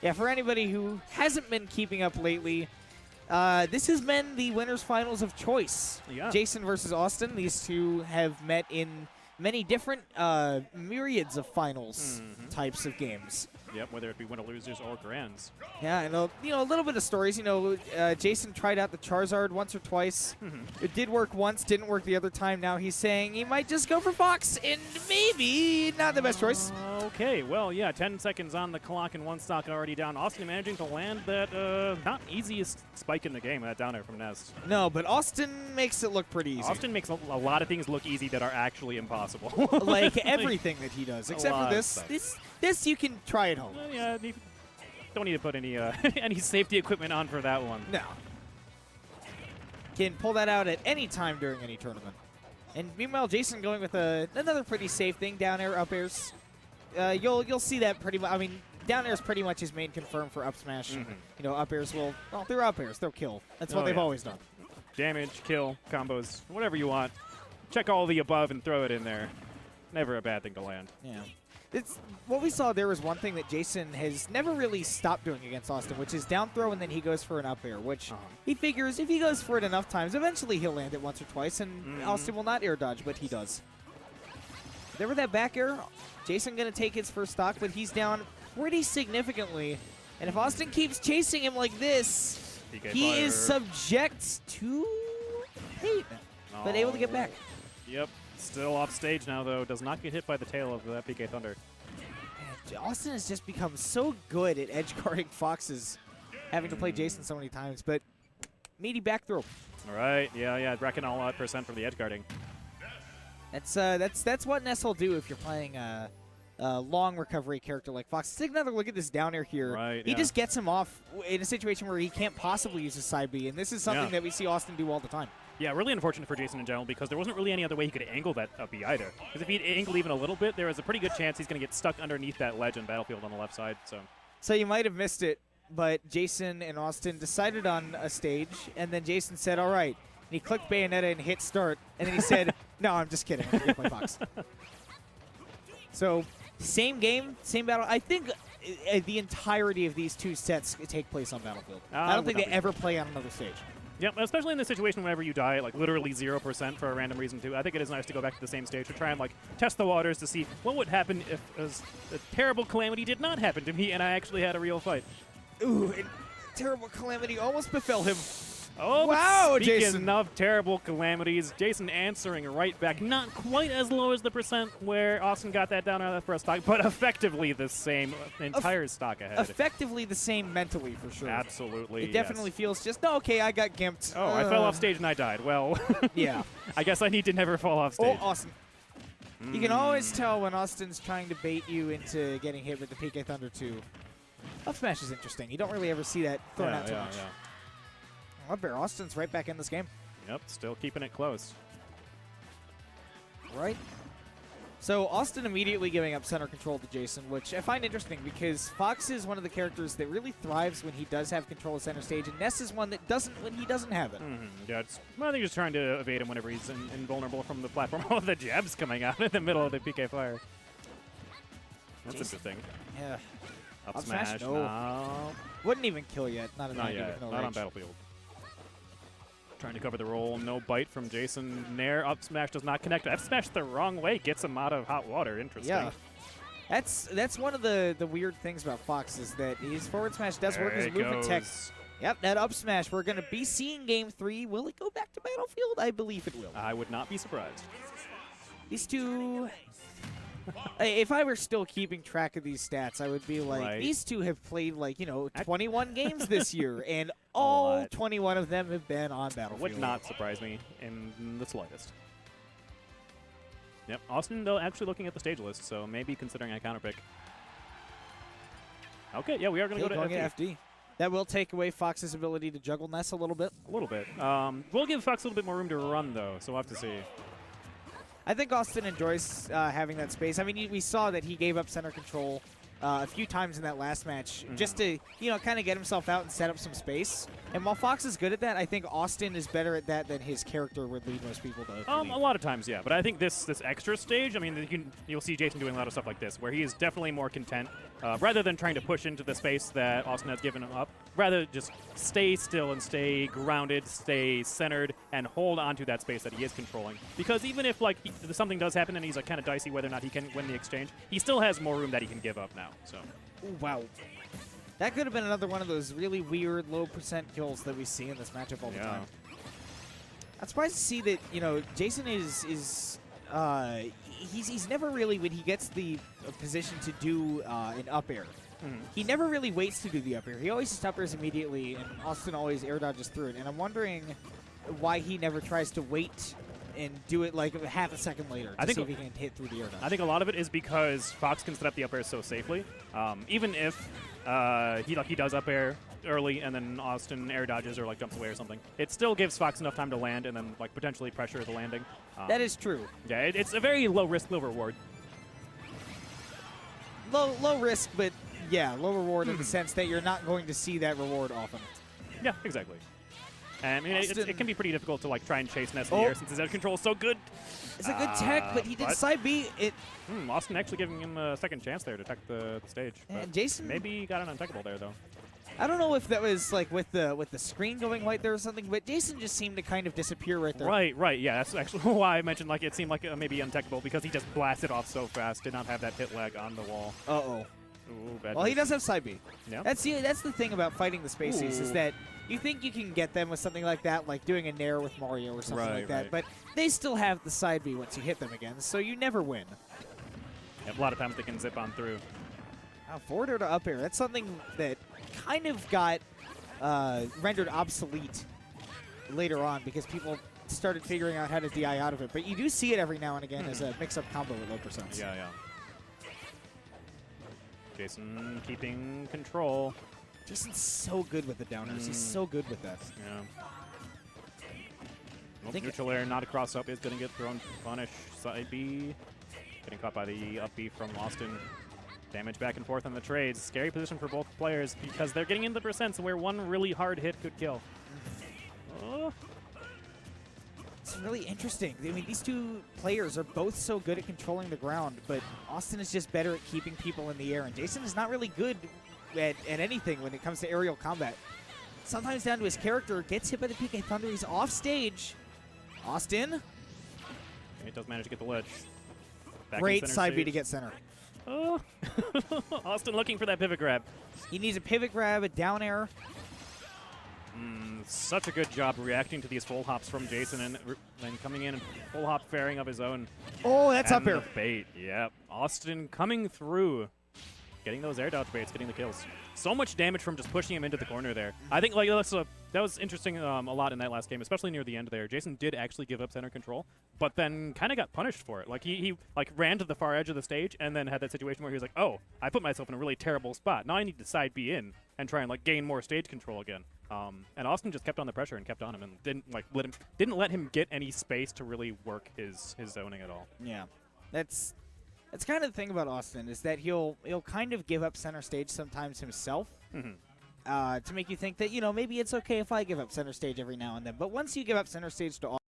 Yeah, for anybody who hasn't been keeping up lately, this has been the winners finals of choice. Yeah. JaySon versus Awestin. These two have met in many different myriads of finals types of games. Yep, whether it be winner losers or grands. Yeah, and a little bit of stories. JaySon tried out the Charizard once or twice. It did work once, didn't work the other time. Now he's saying he might just go for Fox, and maybe not the best choice. Okay, well, yeah, 10 seconds on the clock and one stock already down. Awestin managing to land that not easiest spike in the game, that down air from Ness. No, but Awestin makes it look pretty easy. Awestin makes a lot of things look easy that are actually impossible. Like everything that he does, except for this. This you can try at home. Yeah, don't need to put any any safety equipment on for that one. No. Can pull that out at any time during any tournament. And meanwhile, JaySon going with another pretty safe thing, down air, up airs. You'll see that pretty much. I mean, down air is pretty much his main confirm for up smash. Up airs will, well, they're up airs, they'll kill. That's what they've always done. Damage, kill, combos, whatever you want. Check all the above and throw it in there. Never a bad thing to land. Yeah. What we saw there was one thing that JaySon has never really stopped doing against Awestin, which is down throw and then he goes for an up air, which he figures if he goes for it enough times, eventually he'll land it once or twice, and Awestin will not air dodge, but he does. There with that back air, JaySon going to take his first stock, but he's down pretty significantly. And if Awestin keeps chasing him like this, he is subject to hate, but able to get back. Yep. Still off stage now, though. Does not get hit by the tail of that PK Thunder. Man, Awestin has just become so good at edge guarding Foxes, having to play JaySon so many times, but meaty back throw. All right, yeah, racking all out % from the edge guarding. That's what Ness will do if you're playing a long recovery character like Fox. Take another look at this down air here. Right, he just gets him off in a situation where he can't possibly use his side B, and this is something that we see Awestin do all the time. Yeah, really unfortunate for JaySon in general because there wasn't really any other way he could angle that up B either. Because if he'd angled even a little bit, there was a pretty good chance he's going to get stuck underneath that ledge in Battlefield on the left side. So you might have missed it, but JaySon and Awestin decided on a stage, and then JaySon said, all right. And he clicked Bayonetta and hit start, and then he said, no, I'm just kidding. I'm going to play Fox. So same game, same battle. I think the entirety of these two sets take place on Battlefield. I don't think they ever play on another stage. Yep, especially in the situation whenever you die at like literally 0% for a random reason too. I think it is nice to go back to the same stage to try and like test the waters to see what would happen if a terrible calamity did not happen to me and I actually had a real fight. Ooh, and terrible calamity almost befell him. Oh, wow, speaking of terrible calamities, JaySon answering right back. Not quite as low as the % where Awestin got that down out of the first stock, but effectively the same entire stock ahead. Effectively the same mentally, for sure. Absolutely, It definitely feels just, no, okay, I got gimped. Oh, I fell off stage and I died. Well, yeah. I guess I need to never fall off stage. Oh, Awestin. You can always tell when Austin's trying to bait you into getting hit with the PK Thunder 2. Up smash is interesting. You don't really ever see that thrown out too much. Up air, Austin's right back in this game. Yep, still keeping it close. Right. So Awestin immediately giving up center control to JaySon, which I find interesting because Fox is one of the characters that really thrives when he does have control of center stage, and Ness is one that doesn't when he doesn't have it. Yeah, I think he's trying to evade him whenever he's invulnerable from the platform. Oh, the jab's coming out in the middle of the PK fire. That's a good thing. Yeah. Up smash, no. Wouldn't even kill yet. Not yet. Not on Battlefield. Trying to cover the roll. No bite from JaySon. Nair. Up smash does not connect. Up smash the wrong way. Gets him out of hot water. Interesting. Yeah. That's one of the weird things about Fox is that his forward smash does work as movement tech. Yep, that up smash. We're going to be seeing game 3. Will it go back to Battlefield? I believe it will. I would not be surprised. These two... if I were still keeping track of these stats, I would be like, these two have played, like, 21 games this year, and all 21 of them have been on Battlefield. Would not surprise me in the slightest. Yep, Awestin, though, actually looking at the stage list, so maybe considering a counter pick. Okay, yeah, we are going to go to FD. That will take away Fox's ability to juggle Ness a little bit. A little bit. We'll give Fox a little bit more room to run, though, so we'll have to see. I think Awestin enjoys having that space. I mean, we saw that he gave up center control a few times in that last match just to, kind of get himself out and set up some space. And while Fox is good at that, I think Awestin is better at that than his character would lead most people to believe. A lot of times, yeah. But I think this extra stage, I mean, you'll see JaySon doing a lot of stuff like this, where he is definitely more content, rather than trying to push into the space that Awestin has given him up. Rather just stay still and stay grounded, stay centered, and hold on to that space that he is controlling. Because even if something does happen and he's kind of dicey whether or not he can win the exchange, he still has more room that he can give up now. So. Ooh, wow. That could have been another one of those really weird low percent kills that we see in this matchup all the time. I'm surprised to see that, JaySon he's never really, when he gets the position to do an up air, he never really waits to do the up air. He always just up airs immediately, and Awestin always air dodges through it. And I'm wondering why he never tries to wait and do it like half a second later to see if he can hit through the air dodge. I think a lot of it is because Fox can set up the up air so safely. Even if he does up air early and then Awestin air dodges or jumps away or something, it still gives Fox enough time to land and then potentially pressure the landing. That is true. Yeah, it's a very low risk, low reward. Low risk, but yeah, low reward in the sense that you're not going to see that reward often. Yeah, exactly. I mean, it can be pretty difficult to try and chase Ness in the air since his out control is so good. It's a good tech, but he did side B. Awestin actually giving him a second chance there to tech the stage. And JaySon maybe got an untechable there though. I don't know if that was with the screen going white there or something, but JaySon just seemed to kind of disappear right there. Right. Yeah, that's actually why I mentioned it seemed like maybe untechable because he just blasted off so fast, did not have that hit lag on the wall. Uh-oh. Ooh, bad well, he does have side B. Yeah. That's the thing about fighting the spaces is that you think you can get them with something like that, like doing a nair with Mario or something like that, but they still have the side B once you hit them again, so you never win. Yep, a lot of times they can zip on through. Now, forward air to up air, that's something that kind of got rendered obsolete later on because people started figuring out how to DI out of it, but you do see it every now and again as a mix-up combo with low percents. Yeah. JaySon keeping control. JaySon's so good with the downers. He's so good with that. Yeah. Well, neutral air, not a cross up, is going to get thrown punish. Side B. Getting caught by the up B from Awestin. Damage back and forth on the trades. Scary position for both players because they're getting into the percents where one really hard hit could kill. It's really interesting. I mean, these two players are both so good at controlling the ground, but Awestin is just better at keeping people in the air, and JaySon is not really good at anything when it comes to aerial combat. Sometimes down to his character, gets hit by the PK Thunder, he's off stage. Awestin. He does manage to get the ledge. Back Great side B to get center. Oh, Awestin looking for that pivot grab. He needs a pivot grab, a down air. Such a good job reacting to these full hops from JaySon and then coming in and full hop fairing of his own. Oh, that's up air. Bait, yep. Awestin coming through. Getting those air dodge baits, getting the kills. So much damage from just pushing him into the corner there. I think that was interesting a lot in that last game, especially near the end there. JaySon did actually give up center control, but then kind of got punished for it. He ran to the far edge of the stage and then had that situation where he was like, oh, I put myself in a really terrible spot. Now I need to side B in and try and gain more stage control again. And Awestin just kept on the pressure and kept on him and didn't let him get any space to really work his zoning at all. Yeah, that's kind of the thing about Awestin is that he'll kind of give up center stage sometimes himself to make you think that maybe it's okay if I give up center stage every now and then. But once you give up center stage to